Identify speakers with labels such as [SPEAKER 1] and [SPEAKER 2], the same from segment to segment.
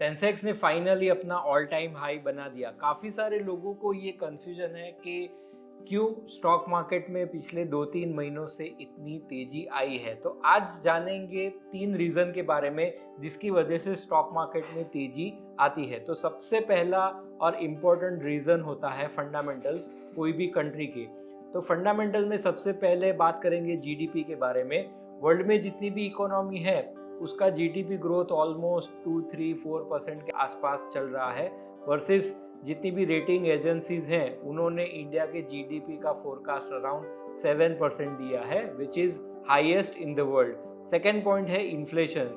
[SPEAKER 1] Sensex ने finally अपना all time high बना दिया। काफ़ी सारे लोगों को ये कन्फ्यूजन है कि क्यों स्टॉक मार्केट में पिछले 2-3 महीनों से इतनी तेजी आई है। तो आज जानेंगे 3 रीज़न के बारे में जिसकी वजह से स्टॉक मार्केट में तेजी आती है। तो सबसे पहला और इम्पोर्टेंट रीज़न होता है फंडामेंटल्स कोई भी कंट्री के। तो फंडामेंटल में सबसे पहले बात करेंगे जीडीपी के बारे में। वर्ल्ड में जितनी भी इकोनॉमी है उसका जीडीपी ग्रोथ ऑलमोस्ट 2-3-4% के आसपास चल रहा है वर्सेस जितनी भी रेटिंग एजेंसीज हैं उन्होंने इंडिया के जीडीपी का फोरकास्ट अराउंड 7% दिया है which is highest in the world. Second point है इन्फ्लेशन।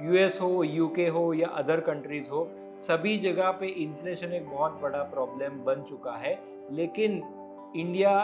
[SPEAKER 1] यूएस हो, यूके हो या अदर कंट्रीज हो, सभी जगह पे इन्फ्लेशन एक बहुत बड़ा प्रॉब्लम बन चुका है। लेकिन इंडिया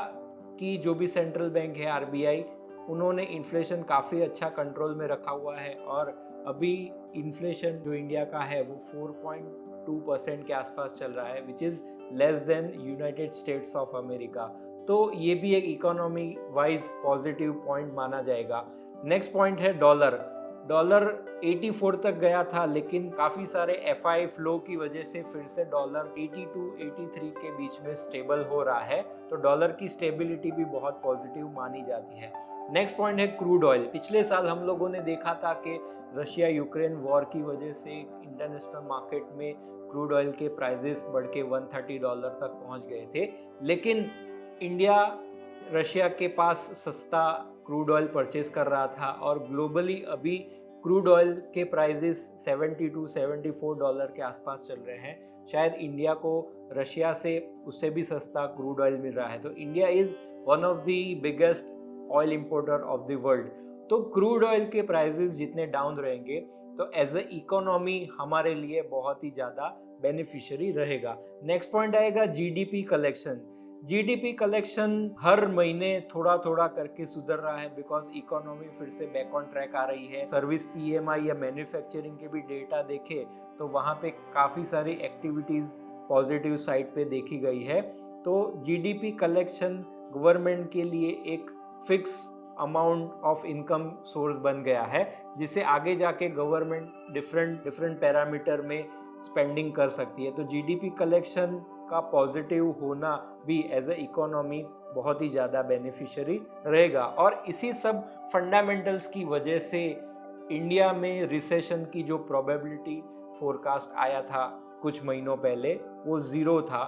[SPEAKER 1] की जो भी सेंट्रल बैंक है आरबीआई, उन्होंने इन्फ्लेशन काफ़ी अच्छा कंट्रोल में रखा हुआ है और अभी इन्फ्लेशन जो इंडिया का है वो 4.2% के आसपास चल रहा है which is less than United states of America. तो ये भी एक इकोनॉमी वाइज पॉजिटिव पॉइंट माना जाएगा। नेक्स्ट पॉइंट है डॉलर। डॉलर 84 तक गया था लेकिन काफ़ी सारे एफआई फ्लो की वजह से फिर से डॉलर 82-83 के बीच में स्टेबल हो रहा है। तो डॉलर की स्टेबिलिटी भी बहुत पॉजिटिव मानी जाती है। नेक्स्ट पॉइंट है क्रूड ऑयल। पिछले साल हम लोगों ने देखा था कि रशिया यूक्रेन वॉर की वजह से इंटरनेशनल मार्केट में क्रूड ऑयल के प्राइजेस बढ़ के $130 तक पहुंच गए थे। लेकिन इंडिया रशिया के पास सस्ता क्रूड ऑयल परचेज कर रहा था और ग्लोबली अभी क्रूड ऑयल के प्राइजेस $72-74 के आसपास चल रहे हैं। शायद इंडिया को रशिया से उससे भी सस्ता क्रूड ऑयल मिल रहा है। तो India is one of the biggest oil importer of the world. तो क्रूड ऑयल के प्राइसेस जितने डाउन रहेंगे तो एज ए इकोनॉमी हमारे लिए बहुत ही ज़्यादा बेनिफिशियरी रहेगा। नेक्स्ट पॉइंट आएगा जीडीपी कलेक्शन। जीडीपी कलेक्शन हर महीने थोड़ा थोड़ा करके सुधर रहा है बिकॉज इकोनॉमी फिर से बैक ऑन ट्रैक आ रही है। सर्विस पीएमआई या मैन्युफैक्चरिंग के भी डेटा देखे तो वहाँ पे काफ़ी सारी एक्टिविटीज़ पॉजिटिव साइड पे देखी गई है। तो जीडीपी कलेक्शन गवर्नमेंट के लिए एक fix amount of income source बन गया है जिसे आगे जाके गवर्नमेंट डिफरेंट पैरामीटर में स्पेंडिंग कर सकती है। तो जीडीपी कलेक्शन का पॉजिटिव होना भी एज ए इकोनॉमी बहुत ही ज़्यादा बेनिफिशियरी रहेगा। और इसी सब फंडामेंटल्स की वजह से इंडिया में रिसेशन की जो प्रोबेबिलिटी फोरकास्ट आया था कुछ महीनों पहले वो ज़ीरो था।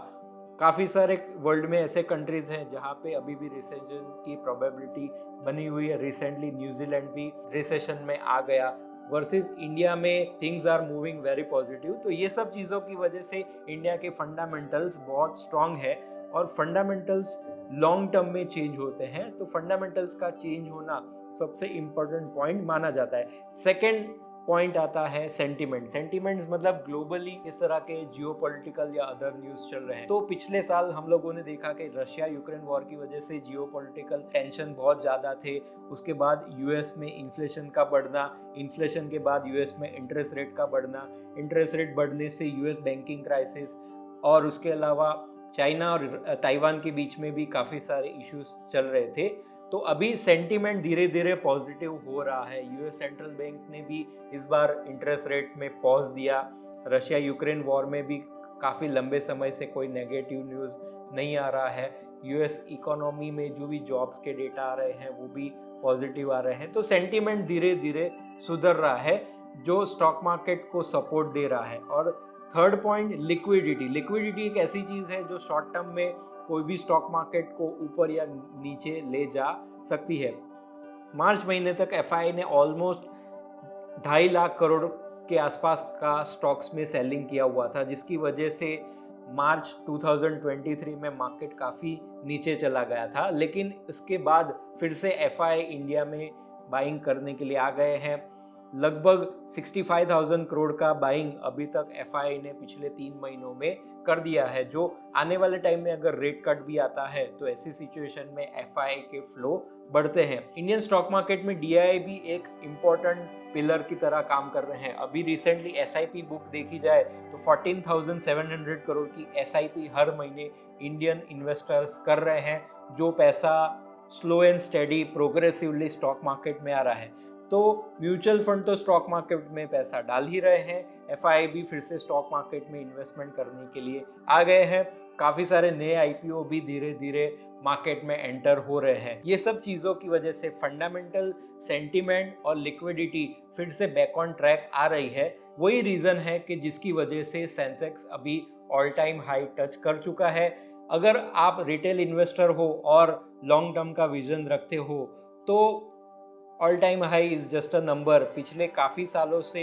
[SPEAKER 1] काफ़ी सारे वर्ल्ड में ऐसे कंट्रीज़ हैं जहाँ पे अभी भी रिसेशन की प्रोबेबिलिटी बनी हुई है। रिसेंटली न्यूजीलैंड भी रिसेशन में आ गया वर्सेस इंडिया में things are moving very positive. तो ये सब चीज़ों की वजह से इंडिया के फंडामेंटल्स बहुत स्ट्रांग है और फंडामेंटल्स लॉन्ग टर्म में चेंज होते हैं। तो फंडामेंटल्स का चेंज होना सबसे इम्पोर्टेंट पॉइंट माना जाता है। सेकेंड पॉइंट आता है सेंटिमेंट। सेंटिमेंट्स मतलब ग्लोबली इस तरह के जियोपॉलिटिकल या अदर न्यूज़ चल रहे हैं। तो पिछले साल हम लोगों ने देखा कि रशिया यूक्रेन वॉर की वजह से जियोपॉलिटिकल टेंशन बहुत ज़्यादा थे। उसके बाद यूएस में इन्फ्लेशन का बढ़ना, इन्फ्लेशन के बाद यूएस में इंटरेस्ट रेट का बढ़ना, इंटरेस्ट रेट बढ़ने से यूएस बैंकिंग क्राइसिस, और उसके अलावा चाइना और ताइवान के बीच में भी काफ़ी सारे इश्यूज चल रहे थे। तो अभी सेंटीमेंट धीरे धीरे पॉजिटिव हो रहा है। यूएस सेंट्रल बैंक ने भी इस बार इंटरेस्ट रेट में पॉज दिया। रशिया यूक्रेन वॉर में भी काफ़ी लंबे समय से कोई नेगेटिव न्यूज़ नहीं आ रहा है। यूएस इकोनॉमी में जो भी जॉब्स के डेटा आ रहे हैं वो भी पॉजिटिव आ रहे हैं। तो सेंटीमेंट धीरे धीरे सुधर रहा है जो स्टॉक मार्केट को सपोर्ट दे रहा है। और थर्ड पॉइंट लिक्विडिटी। लिक्विडिटी एक ऐसी चीज़ है जो शॉर्ट टर्म में कोई भी स्टॉक मार्केट को ऊपर या नीचे ले जा सकती है। मार्च महीने तक एफआई ने ऑलमोस्ट 2.5 लाख करोड़ के आसपास का स्टॉक्स में सेलिंग किया हुआ था जिसकी वजह से मार्च 2023 में मार्केट काफ़ी नीचे चला गया था। लेकिन इसके बाद फिर से एफआई इंडिया में बाइंग करने के लिए आ गए हैं। लगभग 65,000 करोड़ का बाइंग अभी तक एफआई ने पिछले 3 महीनों में कर दिया है, जो आने वाले टाइम में अगर रेट कट भी आता है तो ऐसी सिचुएशन में एफआई के फ्लो बढ़ते हैं। इंडियन स्टॉक मार्केट में डीआई भी एक इम्पोर्टेंट पिलर की तरह काम कर रहे हैं। अभी रिसेंटली एसआईपी बुक देखी जाए तो 14,700 करोड़ की एसआईपी हर महीने इंडियन इन्वेस्टर्स कर रहे हैं, जो पैसा slow and steady progressively stock market में आ रहा है। तो म्यूचुअल फंड तो स्टॉक मार्केट में पैसा डाल ही रहे हैं, एफआईआई फिर से स्टॉक मार्केट में इन्वेस्टमेंट करने के लिए आ गए हैं, काफ़ी सारे नए आईपीओ भी धीरे धीरे मार्केट में एंटर हो रहे हैं। ये सब चीज़ों की वजह से फंडामेंटल सेंटीमेंट और लिक्विडिटी फिर से बैक ऑन ट्रैक आ रही है। वही रीज़न है कि जिसकी वजह से सेंसेक्स अभी ऑल टाइम हाई टच कर चुका है। अगर आप रिटेल इन्वेस्टर हो और लॉन्ग टर्म का विजन रखते हो तो all time high is just a number. पिछले काफ़ी सालों से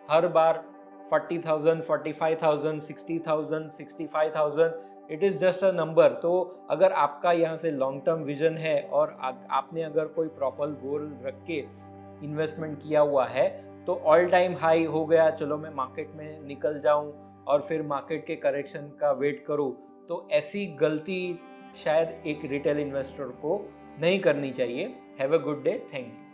[SPEAKER 1] हर बार 40,000, 45,000, 60,000, 65,000, it is just a number. तो अगर आपका यहाँ से लॉन्ग टर्म विजन है और आपने अगर कोई प्रॉपर गोल रख के इन्वेस्टमेंट किया हुआ है तो ऑल टाइम हाई हो गया, चलो मैं मार्केट में निकल जाऊं और फिर मार्केट के करेक्शन का वेट करूं, तो ऐसी गलती शायद एक रिटेल इन्वेस्टर को नहीं करनी चाहिए। Have a good day, thank you.